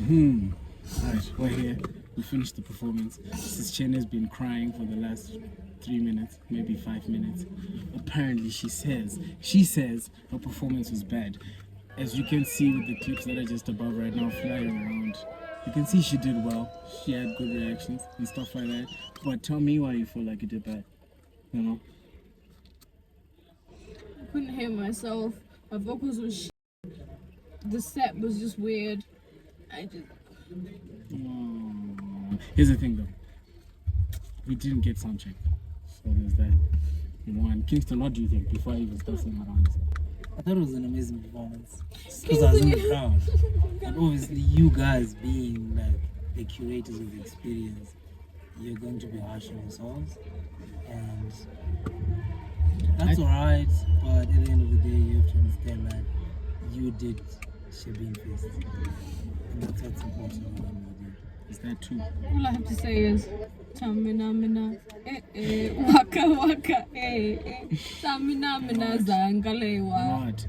Alright, we're here. We finished the performance. Sis Chen has been crying for the last 3 minutes, maybe 5 minutes. Apparently she says her performance was bad. As you can see with the clips that are just above right now flying around, you can see she did well. She had good reactions and stuff like that. But tell me why you feel like you did bad. You know? I couldn't hear myself. My vocals were the set was just weird. Here's the thing though. We didn't get sound check. So there's that. And Kingston, what do you think before I even start saying around this? I thought it was an amazing performance because I was in the crowd. And obviously you guys being like the curators of the experience, you're going to be harsh on yourselves. And that's alright, but at the end of the day you have to understand that you did Shabin first. And that's what's important at the end of the day. Is that true? All I have to say is Tamina, waka waka, Tamina zangalewa. What?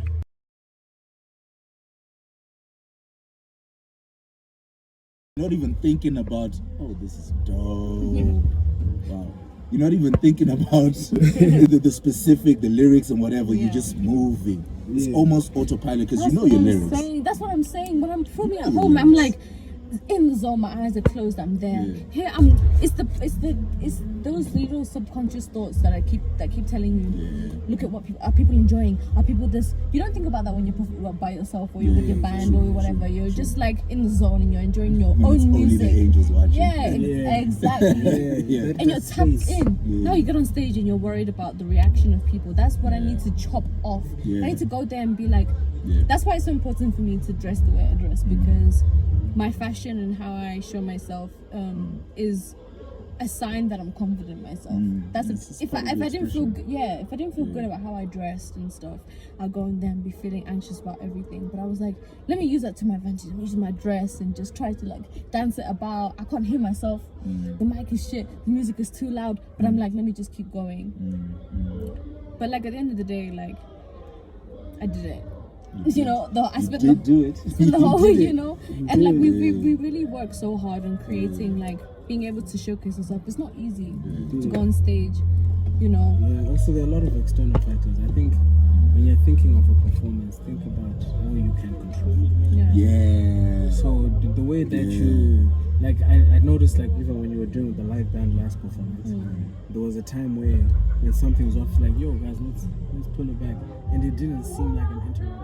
Not even thinking about, oh, this is dope. Wow. You're not even thinking about the specific, the lyrics and whatever. You're just moving. It's almost autopilot because you know your lyrics. That's what I'm saying. When I'm performing at home, I'm like in the zone. My eyes are closed. I'm there. Here, it's those little subconscious thoughts that keep telling you, look at what are people enjoying? Are people this? You don't think about that when you're by yourself or you're with your band or whatever. You're just like in the zone and you're enjoying your own music. Only the angels watching. Exactly. And you're tapped in. Now you get on stage and you're worried about the reaction of people. That's what I need to chop off. I need to go there and be like, that's why it's so important for me to dress the way I dress, because my fashion and how I show myself is a sign that I'm confident in myself. If I didn't feel good about how I dressed and stuff, I'll go in there and be feeling anxious about everything. But I was like, let me use that to my advantage. I'm using my dress and just try to like dance it about. I can't hear myself. The mic is shit. The music is too loud. But I'm like, let me just keep going. But like at the end of the day, like I did it. I spent do it. the whole, and like we really work so hard on creating like being able to showcase yourself. It's not easy to go on stage, Yeah, also there are a lot of external factors. I think when you're thinking of a performance, think about how you can control. Yeah. So the way that you, like I noticed, like even when you were doing the live band last performance, there was a time where when something was off, like, yo guys, let's pull it back, and it didn't seem like an interruption.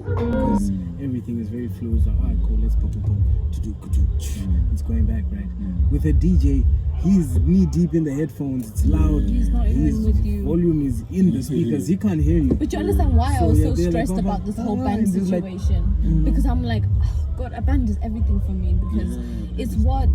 Because everything is very fluid. It's like, alright, cool, let's pop. It's going back, right? With a DJ, he's knee deep in the headphones. It's loud. He's not even with you. Volume is in the speakers. He can't hear you. But you understand why I was so stressed about this whole band situation? Because I'm like, oh God, a band is everything for me, because it's what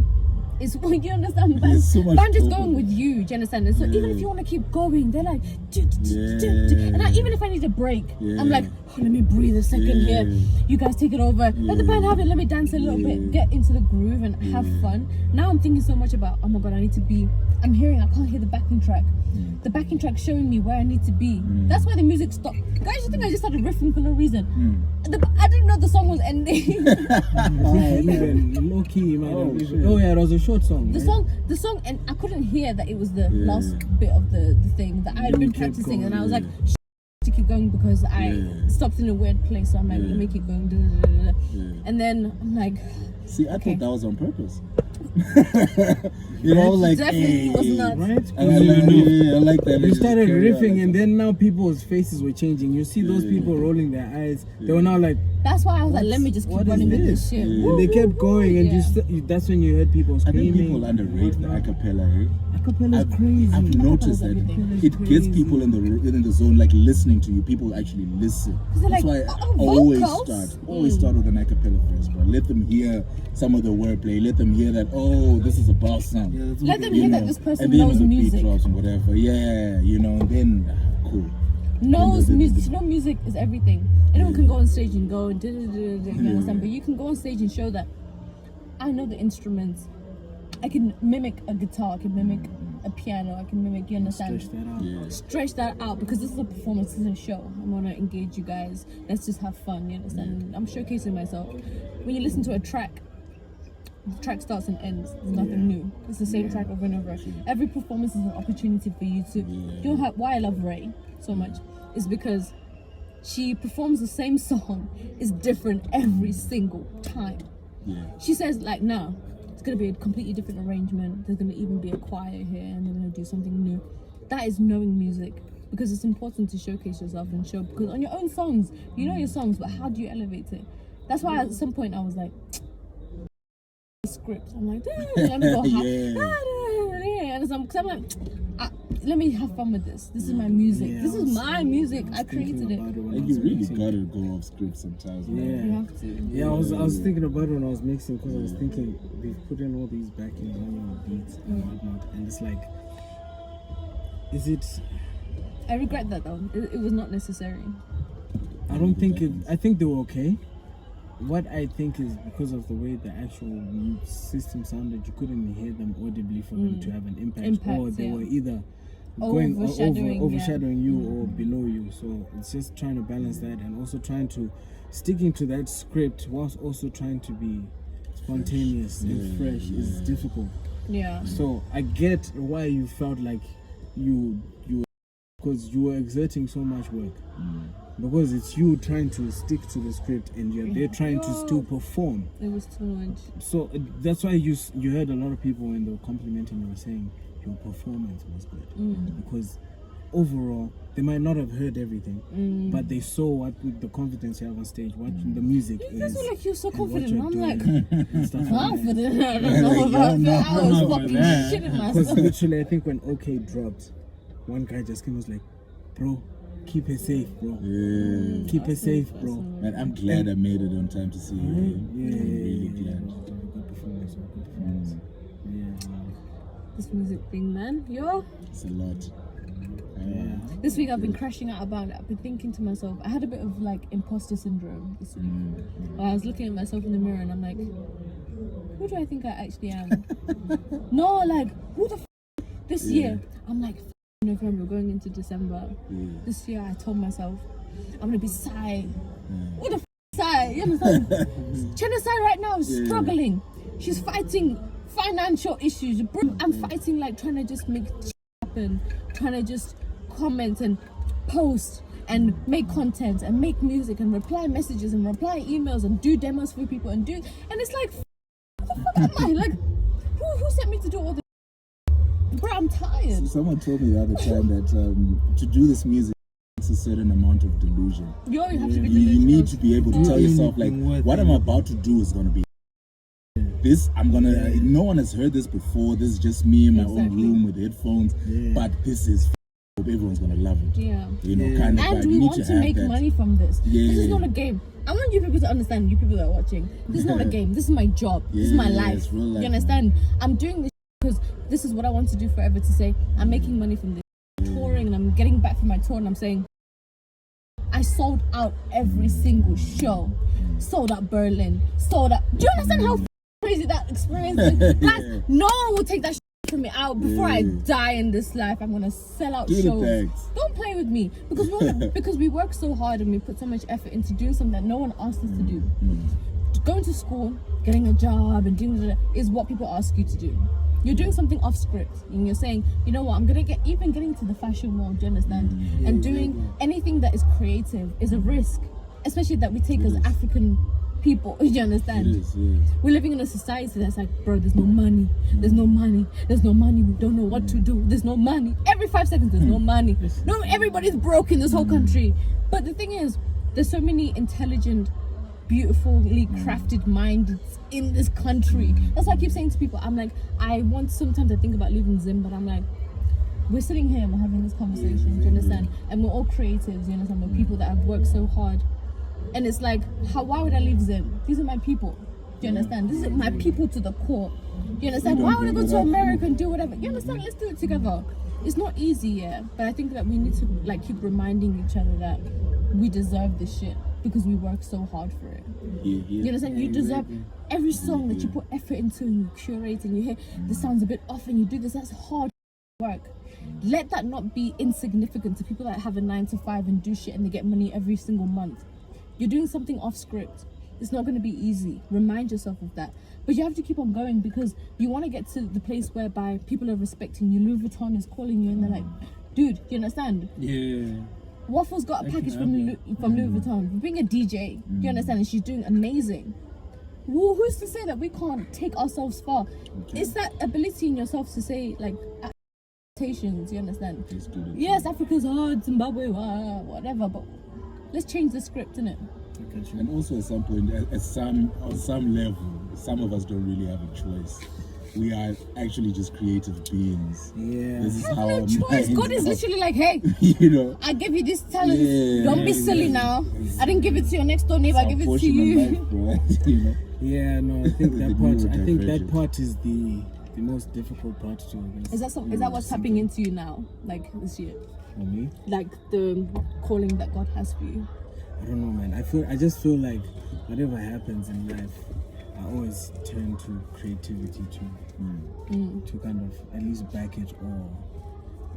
you understand. Band is going with you. Do you understand? And so even if you want to keep going, they're like, and even if I need a break, I'm like, let me breathe a second here. You guys take it over. Let the band have it. Let me dance a little bit, get into the groove and have fun. Now I'm thinking so much about, oh my God, I can't hear the backing track. The backing track showing me where I need to be. That's why the music stopped. Guys, you think I just started riffing for no reason? I didn't know the song was ending. Even low key, man. It was a short song. The song, and I couldn't hear that it was the last bit of the thing that I had been practicing, going, and I was like, to keep going because I stopped in a weird place. So I'm like, let me keep going. And then I'm like, see, I thought that was on purpose. Like definitely was not. Right? I like that. You started riffing, and then now people's faces were changing. You see those people rolling their eyes. They were now like. That's why I was like, let me just keep running with this shit. And they kept going, and that's when you heard people screaming. I think people underrate the acapella. Acapella is crazy. I've noticed that it gets people in the zone, like listening to you. People actually listen. That's why I always start with an acapella first, bro. Let them hear some of the wordplay. Let them hear that, oh, this is a boss sound. Let them hear that this person knows music. And then when the beat drops and whatever, and then cool. Knows music. Music is everything. Anyone can go on stage and go and you understand, but you can go on stage and show that I know the instruments. I can mimic a guitar, I can mimic a piano, I can mimic, you understand? Stretch that out. Yeah. Stretch that out, because this is a performance, this is a show. I want to engage you guys. Let's just have fun, you understand? I'm showcasing myself. When you listen to a track, the track starts and ends. There's nothing new. It's the same track over and over. Every performance is an opportunity for you to. You know why I love Ray so much is because she performs the same song. It's different every single time. Yeah. She says like, no, it's gonna be a completely different arrangement. There's gonna even be a choir here, and they're gonna do something new. That is knowing music, because it's important to showcase yourself and show. Because on your own songs, you know your songs, but how do you elevate it? That's why at some point I was like, script. I'm like, let me go and I'm like, let me have fun with this. This is my music. Yeah, this is my music. I created it. Like you really gotta go off script sometimes. Yeah. Man. You have to. Yeah, I was thinking about it when I was mixing, because I was thinking we've put in all these backings on your beats and whatnot, and it's like, is it? I regret that though. It was not necessary. I don't think it. I think they were okay. What I think is because of the way the actual system sounded, you couldn't hear them audibly for them to have an impact, or they were either going overshadowing you or below you. So it's just trying to balance that, and also trying to sticking to that script whilst also trying to be spontaneous and fresh is difficult. Yeah. So I get why you felt like you because you were exerting so much work. Because it's you trying to stick to the script, and they're trying to still perform. It was too much. So that's why you heard a lot of people when they were complimenting you were saying your performance was good. Because overall, they might not have heard everything, but they saw what the confidence you have on stage, what the music is. That's like you're so and what confident. you're I'm doing like, and stuff like that. confident. I don't know about that. I was fucking shitting Because myself. literally, I think when OK dropped, one guy just came and was like, bro, keep her safe, bro. Yeah. Keep her safe, bro. Man, I'm glad I made it on time to see you. Yeah. I'm really glad. Good performance. Yeah. This music thing, man. Yo. It's a lot. Yeah. This week I've been crashing out about it. I've been thinking to myself, I had a bit of like imposter syndrome this week. I was looking at myself in the mirror and I'm like, who do I think I actually am? No, like, who the this year? I'm like, November, going into December. This year I told myself, I'm gonna be Sai. Who the Sai? You understand? China Sai right now is struggling. She's fighting financial issues. I'm fighting like trying to just make shit happen, trying to just comment and post and make content and make music and reply messages and reply emails and do demos for people and it's like, who the fuck am I? Like, who sent me to do all this? Bro, I'm tired. Someone told me the other time that to do this music takes a certain amount of delusion. You have to be You need to be able to tell yourself like, what I'm about to do is gonna be this. I'm gonna. No one has heard this before. This is just me in my own room with headphones. But this is. Everyone's gonna love it. Yeah. You know, kind of. And we want to make money from this. This is not a game. I want you people to understand. You people that are watching. This is not a game. This is my job. This is my life. It's real life. You understand? I'm doing this because this is what I want to do forever. To say I'm making money from this. Touring, and I'm getting back from my tour, and I'm saying I sold out every single show. Sold out Berlin. Sold out. Do you understand how crazy that experience is? Guys, no one will take that from me out before I die in this life. I'm gonna sell out shows. Don't play with me because we work so hard and we put so much effort into doing something that no one asked us to do. Going to school, getting a job, and doing that is what people ask you to do. You're doing something off script and you're saying, you know what, I'm gonna getting to the fashion world, do you understand? And doing anything that is creative is a risk, especially that we take as African people, you understand? We're living in a society that's like, bro, there's no money, we don't know what to do, there's no money. Every 5 seconds there's no money. No, everybody's broke in this whole country. But the thing is, there's so many intelligent, beautifully crafted minds in this country. That's why I keep saying to people, I'm like, sometimes I think about leaving Zim, but I'm like, we're sitting here and we're having this conversation, do you understand? And we're all creatives, you understand? We're people that have worked so hard. And it's like, why would I leave Zim? These are my people, do you understand? This is my people to the core. You understand? Why would I go to America and do whatever? You understand? Let's do it together. It's not easy, but I think that we need to like keep reminding each other that we deserve this shit. because we work so hard for it. You understand? You deserve every song that you put effort into and you curate and you hear this sounds a bit off and you do this. That's hard work. Let that not be insignificant to people that have a 9 to 5 and do shit and they get money every single month. You're doing something off script. It's not going to be easy. Remind yourself of that. But you have to keep on going because you want to get to the place whereby people are respecting you. Louis Vuitton is calling you and they're like, dude, you understand? Yeah. Waffle's got a package from Louis Vuitton. Being a DJ, you understand? And she's doing amazing. Who's to say that we can't take ourselves far? It's that ability in yourself to say, like, expectations, you understand? Yes, Africa's hard, Zimbabwe, whatever, but let's change the script, innit? And also at some point, on some level, some of us don't really have a choice. We are actually just creative beings. Yeah. This is Have how no our choice. minds God is are. literally like, hey, You know, I give you this talent. Yeah, Don't be silly now. I didn't give it to your next door neighbor. I give it to portion of you. life, bro. You know. Yeah, no, I think that The part. I think that neurodivergent. part is the most difficult part to. Is that what's tapping into you now, like this year? For me, Like the calling that God has for you? I don't know, man. I just feel like whatever happens in life, I always turn to creativity to kind of at least back it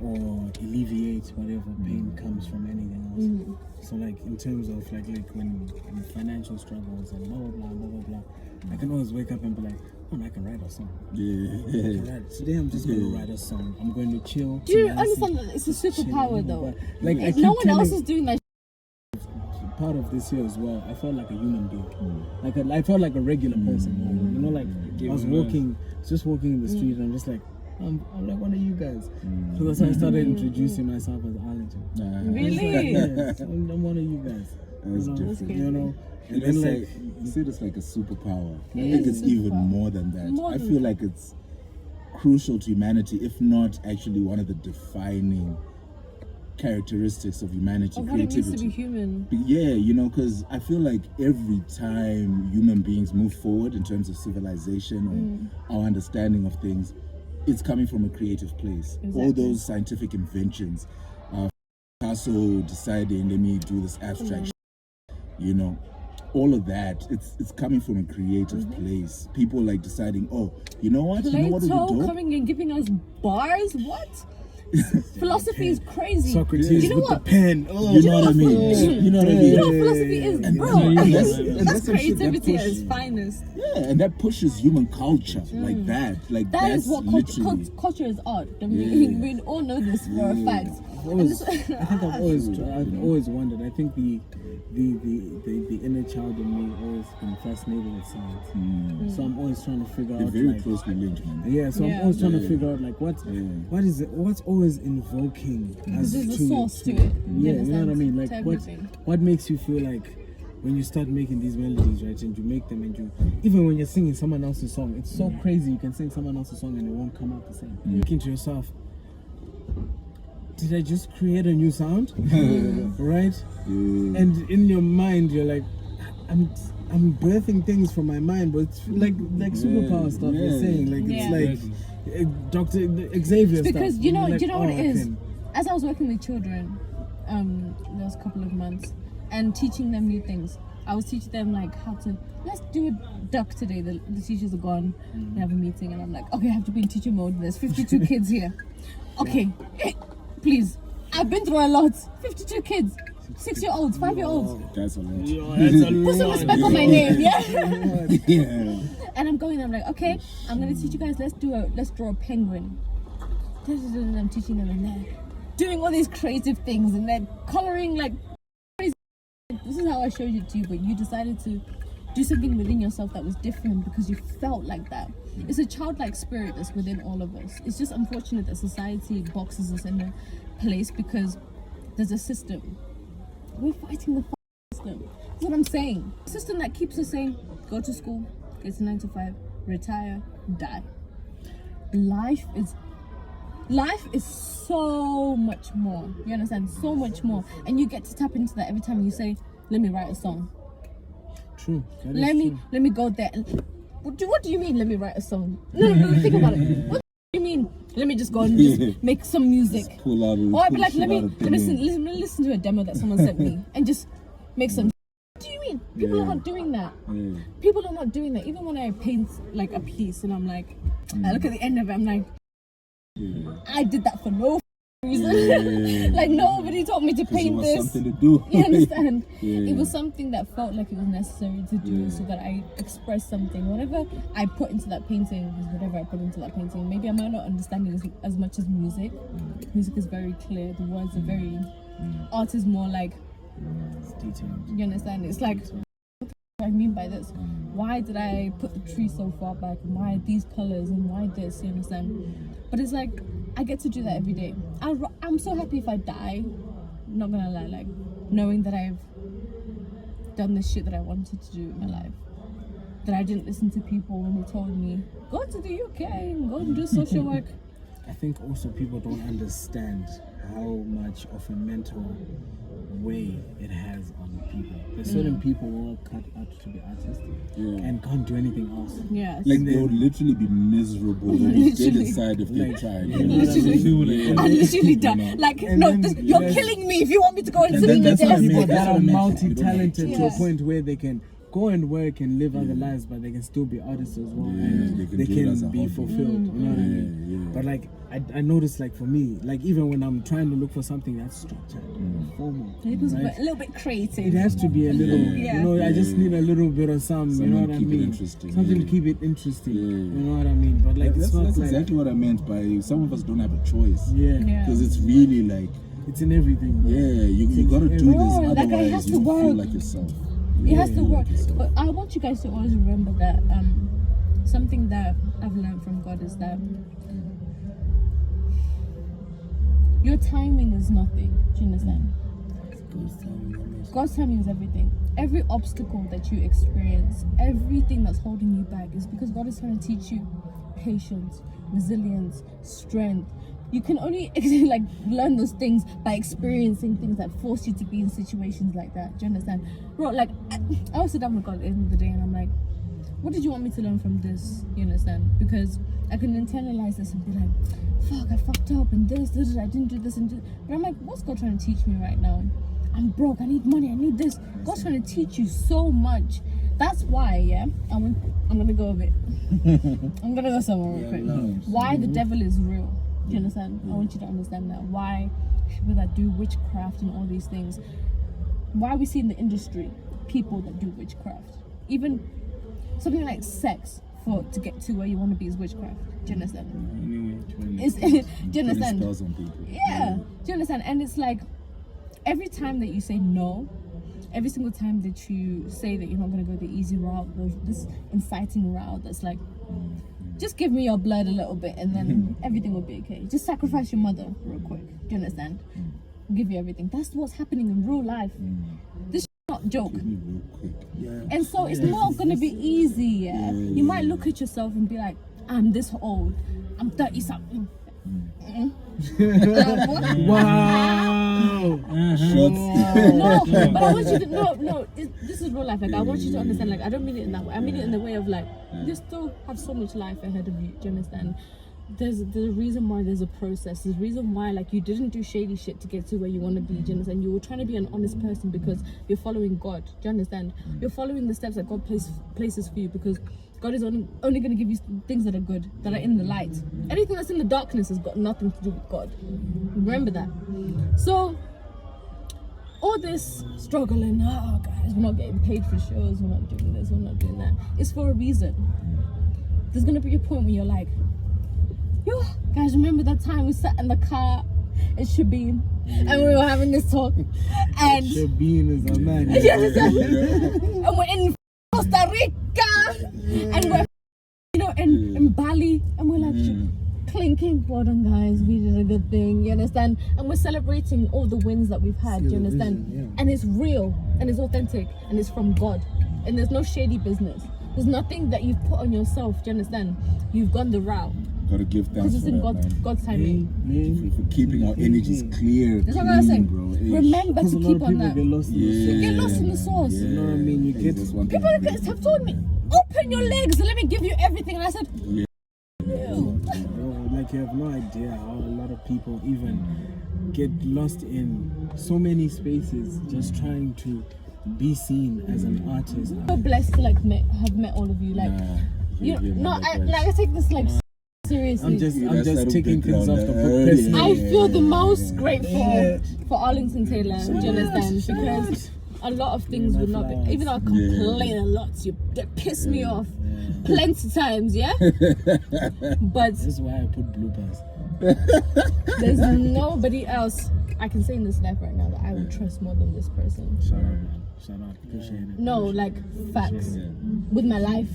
or alleviate whatever pain comes from anything else. So like in terms of like when financial struggles and blah blah blah blah blah, I can always wake up and be like, oh, I can write a song. Yeah. Today I'm just going to write a song. I'm going to chill. Do you understand that it's a superpower though? Like I If keep no one else telling- is doing that. part of this year as well, I felt like a human being. Like I felt like a regular person. You know, like I was just walking in the street, and I'm just like, I'm like one of you guys. So that's how I started introducing myself as Arlington. Really? Yes, I'm one of you guys. That's different. You know, And then it's like, like, you see, it's like a superpower. I It think is it's a even superpower. more than that. More I than feel like it's crucial to humanity, if not actually one of the defining characteristics of humanity, Of what it means to creativity. be human. Yeah, you know, because I feel like every time human beings move forward in terms of civilization or our understanding of things, it's coming from a creative place. All Exactly. those scientific inventions, Picasso deciding, let me do this abstract, you know, all of that, it's coming from a creative place. People like deciding, oh, you know what? You know what would be Plato dope? coming and giving us bars? What? Philosophy is crazy. Socrates You know with what? the pen. Oh, You know what I mean? You know what I mean? You know what philosophy is, bro? and That's that's some shit that creativity at push- its finest. Yeah, and that pushes human culture like that. Like That that's is what literally. culture is art. I Yeah. mean, we all know this for a fact. And this- I think I've always wondered. I think the inner child in me always been fascinated with science. So I'm always trying to figure They're out. very like, closely linked, man. yeah, so Yeah. I'm always trying to Yeah. figure out like what's always invoking Because as there's a source to it. Yeah, you know what I understand? mean. Like To what everything. what makes you feel like when you start making these melodies, right? And you make them, and you even when you're singing someone else's song, it's so crazy. You can sing someone else's song and it won't come out the same. Thinking to yourself, did I just create a new sound? Right? Yeah. And in your mind, you're like, I'm birthing things from my mind, but it's like superpower stuff you're Yeah. saying. Like Yeah. it's like Dr. Xavier stuff. Because you know, You're like, do you know what oh, it I is? can- As I was working with children, those couple of months, and teaching them new things, I was teaching them like how to. Let's do a duck today. The teachers are gone. They have a meeting, and I'm like, okay, I have to be in teacher mode. There's 52 kids here. Okay, please. I've been through a lot. 52 kids, 6-year-olds, 5-year-olds. That's a lot. Put some respect on my name, yeah. Yeah. And I'm going. I'm like, okay, I'm gonna teach you guys. Let's draw a penguin. And I'm teaching them, and they're doing all these creative things, and they're coloring like. This is how I showed it to you, but you decided to do something within yourself that was different because you felt like that. It's a childlike spirit that's within all of us. It's just unfortunate that society boxes us in a place because there's a system. We're fighting the system. That's what I'm saying. A system that keeps us saying, go to school, get to 9 to 5, retire, die. Life is so much more. You understand? So much more. And you get to tap into that every time you say, let me write a song. True. That is true. Let me go there. What do you mean, let me write a song? No, think about it. What do you mean? Let me just go and just make some music. Pull out Or I'd be like, pull let me shit out of thin air. listen to a demo that someone sent me and just make some. People are not doing that. People are not doing that. Even when I paint like a piece and I'm like, I look at the end of it, I'm like, I did that for no reason. Like nobody told me to paint this. Something to do. You understand? It was something that felt like it was necessary to do so that I express something. Whatever I put into that painting is whatever I put into that painting. Maybe I might not understand it as much as music. Music is very clear. The words are very. Art is more like. It's detailed. You understand? It's like. What I mean by this? Why did I put the tree so far back? And why these colors and why this? You understand? But it's like I get to do that every day. I'm so happy if I die. I'm not gonna lie, like knowing that I've done the shit that I wanted to do in my life. That I didn't listen to people when they told me go to the UK and go and do social work. I think also people don't understand how much of a mental way it has on people. There's certain people who are cut out to be artists and can't do anything else. Yes. Like they would literally be miserable when they dead inside if they tried. You know Literally. I literally done. Like, you're killing me if you want me to go and sit in the That's why desk. people that are That's multi-talented to a Yes. point where they can go and work and live other lives, but they can still be artists as well, and they can they do it as a can be hobby. fulfilled. You know what I mean? But like I noticed, like for me, like even when I'm trying to look for something that's structured, formal, It was right? a little bit creative. It has to be a little, you know. I just need a little bit of some, you know what I keep it mean? interesting, Something to keep it interesting. You know what I mean? But like it's not that's like exactly what I meant by some of us don't have a choice. yeah, Because it's really like it's in everything. Bro. you gotta do this, Oh, that guy otherwise has you to don't feel work. like yourself. It has to work. yourself. But I want you guys to always remember that something that I've learned from God is that your timing is nothing. Do you understand? God's timing is everything. Every obstacle that you experience, everything that's holding you back is because God is trying to teach you patience, resilience, strength. You can only like learn those things by experiencing things that force you to be in situations like that. Do you understand? Bro, like I was sit down with God at the end of the day and I'm like, what did you want me to learn from this? You understand? Because I can internalize this and be like, fuck, I fucked up and this, I didn't do this and this. But I'm like, what's God trying to teach me right now? I'm broke, I need money, I need this. God's trying to teach you so much. That's why, I'm gonna go a bit. I'm gonna go somewhere real quick. Why the devil is real. Do you understand? I want you to understand that. Why people that do witchcraft and all these things. Why we see in the industry people that do witchcraft. Even something like sex to get to where you want to be is witchcraft. Do you understand? Do you understand? Spells on people. Yeah. Do you understand? And it's like every time that you say no, every single time that you say that you're not going to go the easy route, this inciting route that's like, just give me your blood a little bit and then everything will be okay. Just sacrifice your mother real quick. Do you understand? I'll give you everything. That's what's happening in real life. This is not a joke. Give me real quick. And so it's not going to be easy. You might look at yourself and be like, I'm this old. I'm 30 something. Wow. No, but I want you to no. This is real life. Like I want you to understand. Like I don't mean it in that way. I mean it in the way of like you still have so much life ahead of you. Do you understand? There's a reason why there's a process. There's a reason why like you didn't do shady shit to get to where you want to be. Do you understand? You were trying to be an honest person because you're following God. Do you understand? You're following the steps that God places for you because God is only going to give you things that are good, that are in the light. Anything that's in the darkness has got nothing to do with God. Remember that. So, all this struggling, oh guys, we're not getting paid for shows, we're not doing this, we're not doing that. It's for a reason. There's going to be a point where you're like, yo, guys, remember that time we sat in the car in Shabin and we were having this talk? And Shabin is a man. and we're in Costa Rica and we're in Bali and we're like clinking, well done guys, we did a good thing, you understand? And we're celebrating all the wins that we've had, do you understand? And it's real and it's authentic and it's from God and there's no shady business. There's nothing that you've put on yourself, do you understand? You've gone the route. Gotta give thanks Because it's for in that, God's timing. for keeping our energies clear. That's what I'm saying. Bro. Remember Because to a lot keep of on people that. get lost in the sauce. You get lost in the sauce. You know what I mean? You get People have told me, open your legs and let me give you everything. And I said, Bro, like you have no idea how a lot of people even get lost in so many spaces just trying to be seen as an artist. I'm so blessed to like have met all of you. Like, I take this like seriously. I'm just taking things off the book. I feel the most grateful for Arlington Taylor. Do you understand? Because a lot of things would not be, even though I complain a lot, they piss me off plenty times, yeah? But this is why I put bloopers. There's nobody else I can say in this life right now that I would trust more than this person. Shout out, man. Shout out. Appreciate it. No, like facts. With my life.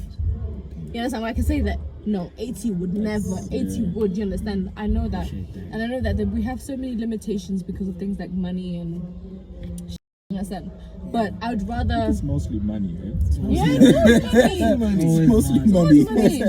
You understand? I can say that. No, 80 would never. 80 would. You understand? I know that. And I know that we have so many limitations because of things like money and you understand? But I would rather. It's mostly money, right? It's mostly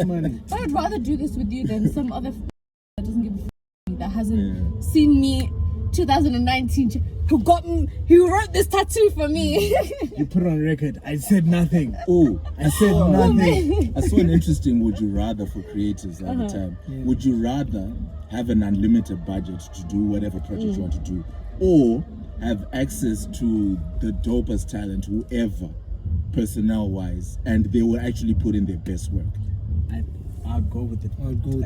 money. But I'd rather do this with you than some other that doesn't give a that hasn't seen me 2019 who wrote this tattoo for me. You put it on record. I said nothing. I said nothing. I saw an interesting would you rather for creators at the time. Would you rather have an unlimited budget to do whatever project you want to do, or have access to the dopest talent, whoever, personnel wise, and they will actually put in their best work? I'd go with it.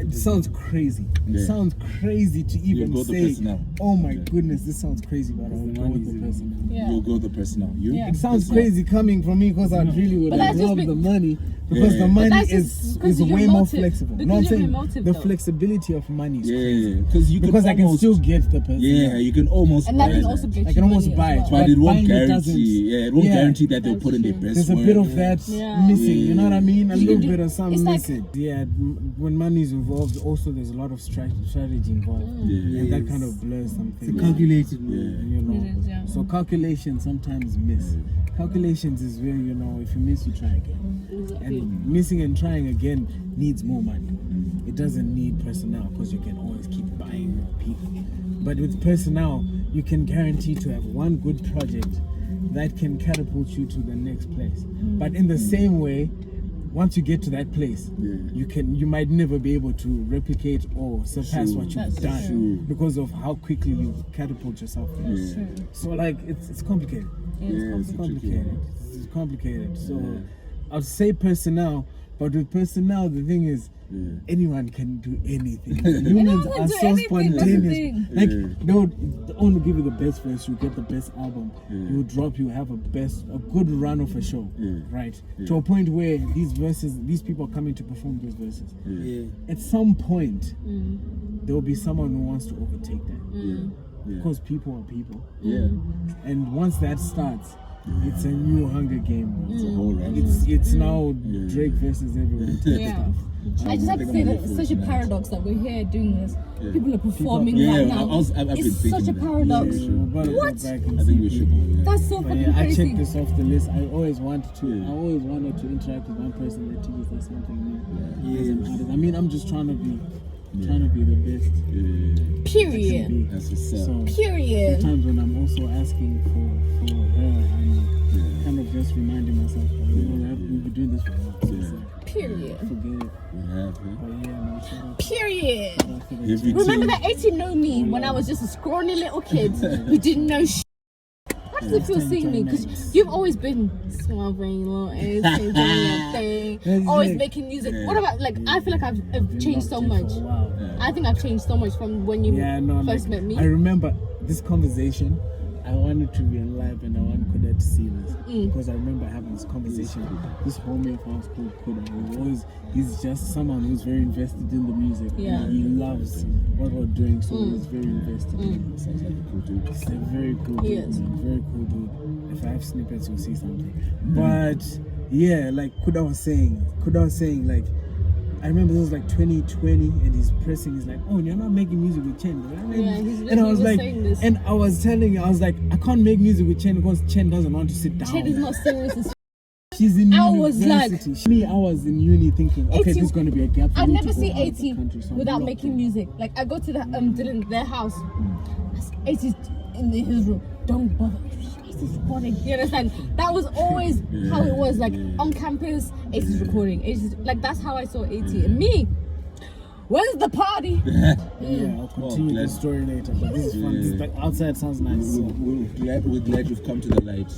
It sounds crazy. It sounds crazy to even say. Oh my goodness, this sounds crazy, but I would go with the personnel. You'll go the personnel. It sounds crazy coming from me because I really would have loved the money. Because the money is way more flexible. No, I'm saying the flexibility of money is crazy. Because I can still get the person. Yeah, you can almost. And that can also get. I can almost buy it, but it won't guarantee. It won't guarantee that they'll put in their best. There's a bit of that missing. You know what I mean? A little bit of something missing. Yeah, when money is involved, also there's a lot of strategy involved, and that kind of blurs something. It's calculated, you know. So calculations sometimes miss. Calculations is where, you know, if you miss, you try again. And missing and trying again needs more money. It doesn't need personnel because you can always keep buying more people. But with personnel, you can guarantee to have one good project that can catapult you to the next place. But in the same way, once you get to that place, you might never be able to replicate or surpass what you've done because of how quickly you catapult yourself there. So like it's complicated. It's complicated. So I'd say personnel, but with personnel the thing is anyone can do anything. Humans are so spontaneous. Like they would only give you the best verse, you get the best album, you would drop, you have a good run of a show, right? To a point where these people are coming to perform those verses. At some point, there will be someone who wants to overtake that. Because people are people. And once that starts, it's a new Hunger Game. It's a whole round. It's now Drake versus everyone type stuff. I just have to say that it's such a paradox that we're here doing this. People are performing right now. It's such a paradox. What? I think we should. That's so fucking crazy. I checked this off the list. I always wanted to interact with one person that teaches us something new. I mean, I'm just trying to be the best. Period. That's what's up. So, period. Sometimes when I'm also asking for her, I'm kind of just reminding myself, we've been doing this for a while. Period. Forget it. We have, But no, shout out. Period. Every Remember that 18 know me when I was just a scrawny little kid who didn't know shit. How does it feel seeing me? Because you've always been swabbing, doing your thing, always making music. What about, like, I feel like I've changed so much. I think I've changed so much from when you first met me. I remember this conversation. I wanted to be alive and I wanted Kuda to see this. Because I remember having this conversation with this homie of ours called Kuda. He's just someone who's very invested in the music. Yeah. He loves what we're doing, so he's very invested in it. Sounds like a cool dude. He's a very cool dude. Yes. Very cool dude. If I have snippets, you'll see something. But yeah, like Kuda was saying, like, I remember it was like 2020 and he's like, oh, you're not making music with Chen. And I was like, and I was telling you, I was like, I can't make music with Chen because Chen doesn't want to sit down. Chen is not serious as She's in I university. I was in uni thinking, okay, there's going to be a gap. I never see 80 without making music. Like, I go to their house. 80's in his room. Don't bother. Is recording. You understand? That was always how it was. Like on campus, Ace is recording. Like that's how I saw 80. And me, when's the party? I'll continue the story later. But this is fun. This is like outside sounds nice. We're glad you've come to the light.